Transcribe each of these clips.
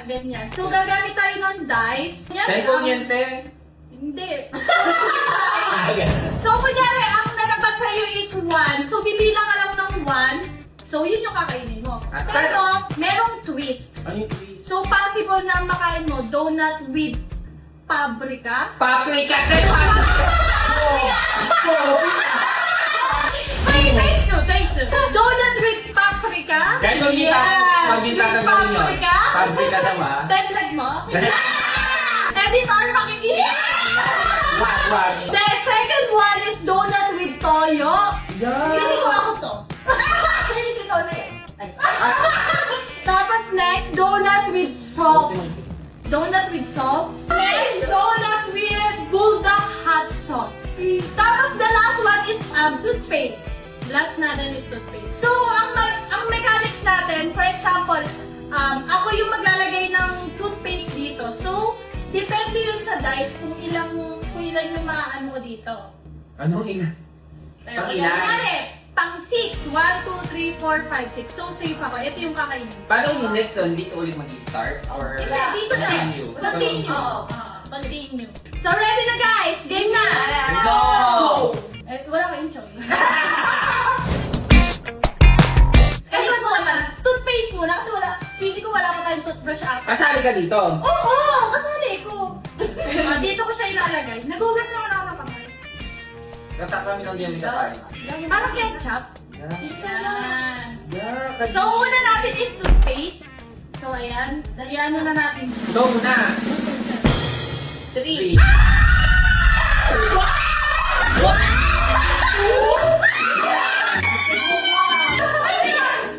ganyan. So, gagamit tayo ng dice. Cellphone yan, te. Hindi. So, kunyari, ang nalapat sa'yo is 1. So, bibilang ka lang ng 1. So, yun yung kakainin mo. Pero, merong twist. Ano yung please? So, possible na makain mo donut with paprika. Paprika, te! Ay, thank you. Donut with paprika. Guys, huwag niyo With tatanggalin yun. paprika. Paprika naman. Dagdag mo. Editor, makikinig. Wag. The second one is donut with toyo. Yeah. Hindi ko ako to. Hindi ko na eh. Tapos next, donut with salt. Donut with salt. Next, donut with bulldog hot sauce. Tapos the last one is toothpaste. Last natin is toothpaste. So, ang mechanics natin, for example, ako yung maglalagay ng toothpaste dito. So, depende yun sa dice kung ilang yung maano mo dito. Anong ilan? Pang ilan? Kunyari, pang 6. 1, 2, 3, 4, 5, 6. So, safe ako. Ito yung kakainin. Paano yung next doon? Dito ulit mag-i-start? Or Hindi, dito na. continue? Continue. Continue. So, ready na guys! Game na! No! Wala kayong choice. Ito mo naman, toothpaste muna kasi feeling ko wala pa tayong toothbrush ata. Kasali ka dito? Oo! Kasali ko! Dito ko siya ilalagay. Nagugas naman ako ng kamay. Tatak kami ng diyan tayo. Parang ketchup. Yeah. Yan. Yeah. So, una natin is toothpaste. So, ayan. Iyan na natin. Go na! 3.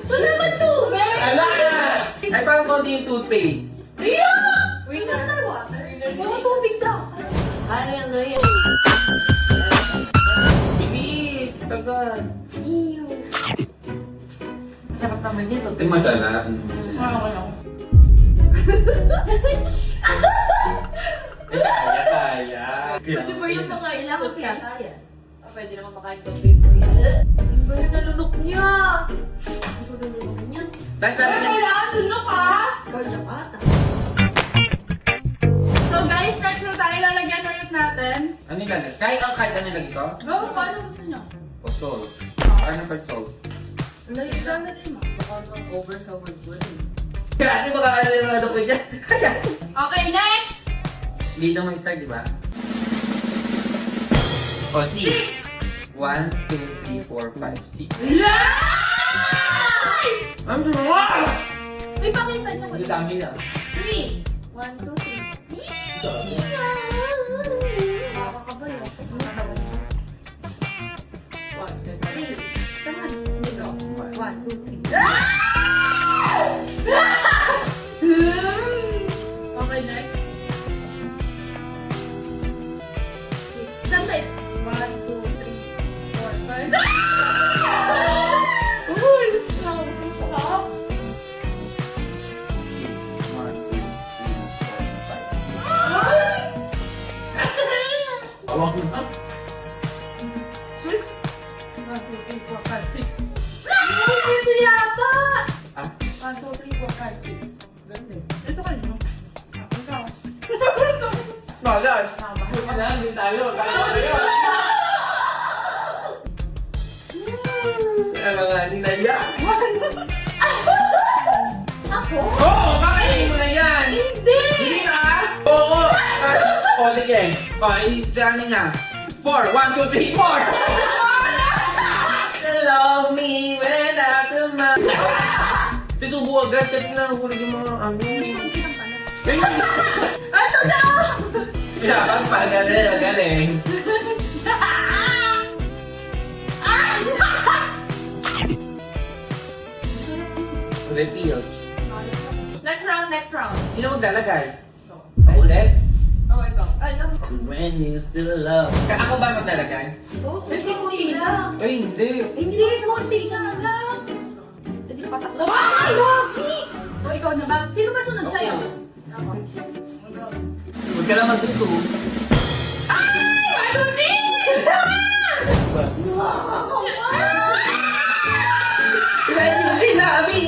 Wala ba tubig? Ala! Ay, parang konti yung toothpaste. Wait na na water. Wala tubig daw. Ano yan? Bilis! Tagal! Ew. Sarap naman dito. Ay, masarap. Kaya. Pwede ba yung mga ilang Kaya piece? kaya. Pwede naman makain ko face to face. Ang ganda nalunok niya. Ano ko nalulog niya? Tapos Pero sabi niya, kailangan lunok ha. Ikaw siya pata. So guys, next na tayo lalagyan ulit natin. ano yung lagay? Kahit ano lagi ko? Bro, paano gusto niyo? O salt. Ano pa salt? Lagyan natin mo. Baka nang over sa word ko rin. Kaya ano ba kakalimutan ko dyan? Okay, next! Dito mag-start, di ba? O, 6. 1, 2, 3, 4, 5, 6. Yeah! Ang sarap! Uy, pakita niyo ko. Ang dami lang. 3. 1, 2, 3. Makakabay ako. One, two, 3. Saan? Dito. 1, 2, 3. Okay, next. 6. Saan ba? 1, 2, 3, 4, 5. Uy! Sarap. 6, 1, 2, 3, 4, 5. Awak na. 6. 1, 2, 3, 4, 5, 6. Ito yata! Ah? 1, 2, 3, 4, 5, 6. Ganda. Ito kayo, no? Ikaw. Malas! Mahal din tayo. Ano nga, hindi na yan. Ako? Oo, kakainin mo na yan. Hindi! Hindi na? Oo. O, sige. O, i-tiranin niya. 4, 1, 2, 3, 4. Love me when I come out. Titubo agad kasi nahulog yung mga ano. Ano daw? Pinapang pagaling, galing. Reveal. Next round. Sino maglalagay? Ako ulit? Oh, ikaw. Ay, ikaw. When you still love. Ako ba maglalagay? Oh, hindi ko lang. Ay, hindi. Hindi, konti siya lang. Hindi patak. Ay, Loki! O, ikaw na ba? Sino ba sunod sa'yo? Huwag ka naman dito. Ay! Ano din? Kaya hindi na, Abi.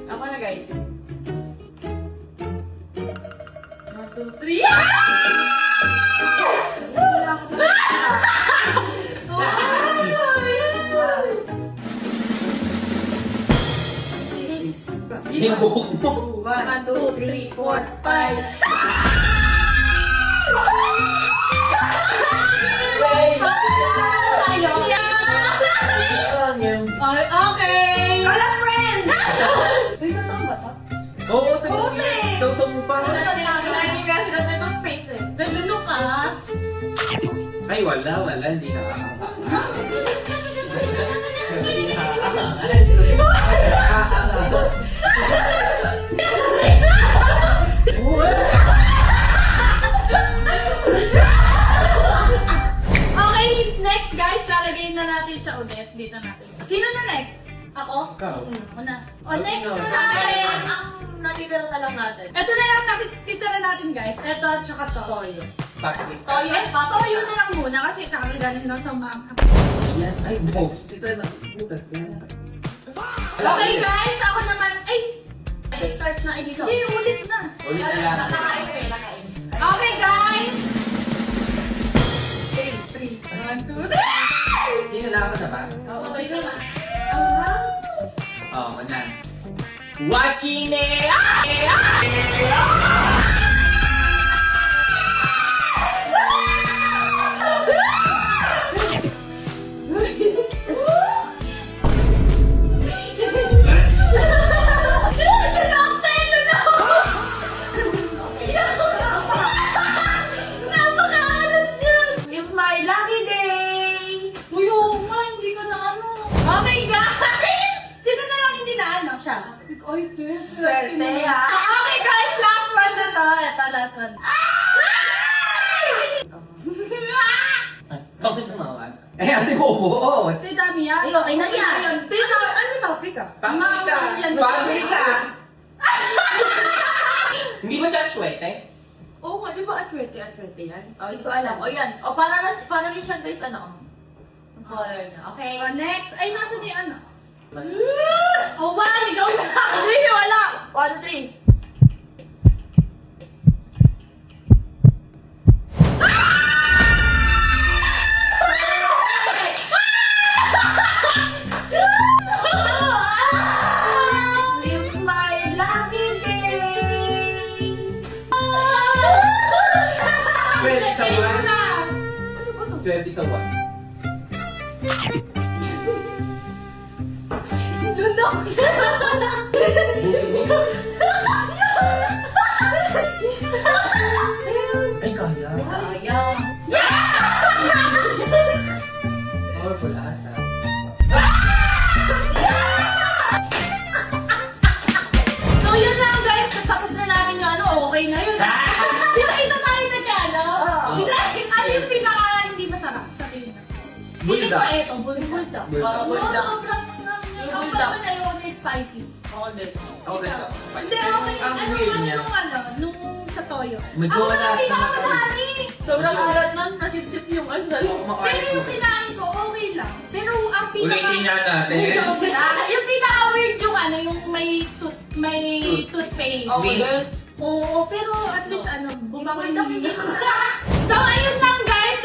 Ako na guys. Yung buhok mo. 1, 2, 3, 4, 5. Sayang. Okay. Wala, friend! Uy, totoo ba to? Oo, tayo. Puti. Sausaw mo pa. Hindi kasi natin yung face eh. Naluno ka. Ay, wala. Hindi nakakaba. Okay, next guys, lalagay na natin siya ulit. Dito natin. Sino na next? Ako? Ikaw. Ako na. O next Sino? na natin. Ang natitira na lang natin. Ito na lang titira natin guys. Ito at saka to. Toyo. Bakit? Toyo? Toyo na lang muna kasi kakagaling lang sa mama. Ayan. Ay, buhok. Ito na. Butas ko yan. Okay guys, ako naman. Ay! Start na dito. Hindi, ulit na. Ulit na lang. Nakain. Okay guys! 3, 1, 2, 3! Sino lang ako na ba? Oo, Sige na. Oo, na. Watching it! It's my lucky day! Uy, oo nga, hindi ka na ano. Okay, guys! Sino na lang hindi na ano siya? Ay, Tess. Swerte, ha? Okay, guys, last one na to. Ito, last one. Bakit tumawan? Eh, ate ko buo. Ito, dami yan. Ay, okay na yan. Ayun, ito, ano yung paprika? Paprika! Yan. Paprika! Hindi ba siya swerte? Oo nga, di ba atwerte yan? Oh, hindi ko alam. O yan. O, para rin siya guys, ano? Ang color niya. Okay. Oh, next. Ay, nasa niya ano? Oh, one, ikaw na. Hindi, wala. 1, 3. It's my lucky day. Swerte sa Ayun one. na. Swerte sa one. Lunok. Ay, kaya. Kaya. Powerful ata. So yun lang guys, tapos na namin yung ano, okay na yun. Isa-isa tayo nagkano. Ano yung pinaka hindi masarap sa tingin? Hindi ko Buldak. eto, buldak. Parang buldak. Sobrang Yung ang buldak. pagod na yun yung spicy. Ako din. Ako rin sa Hindi, okay. Ang Ano weird ano niya. nung sa toyo? Medyo Ako wala na sa pinakamadami. Sobrang arat nun, nasip-sip yung ano. Pero yung kinain ko, okay lang. Pero ang pinaka... Ulitin nga natin. Yung pinaka-weird yung ano, yung may toothpaste. Okay. Oo, pero at least ano, bumabalik. So, ayun lang guys.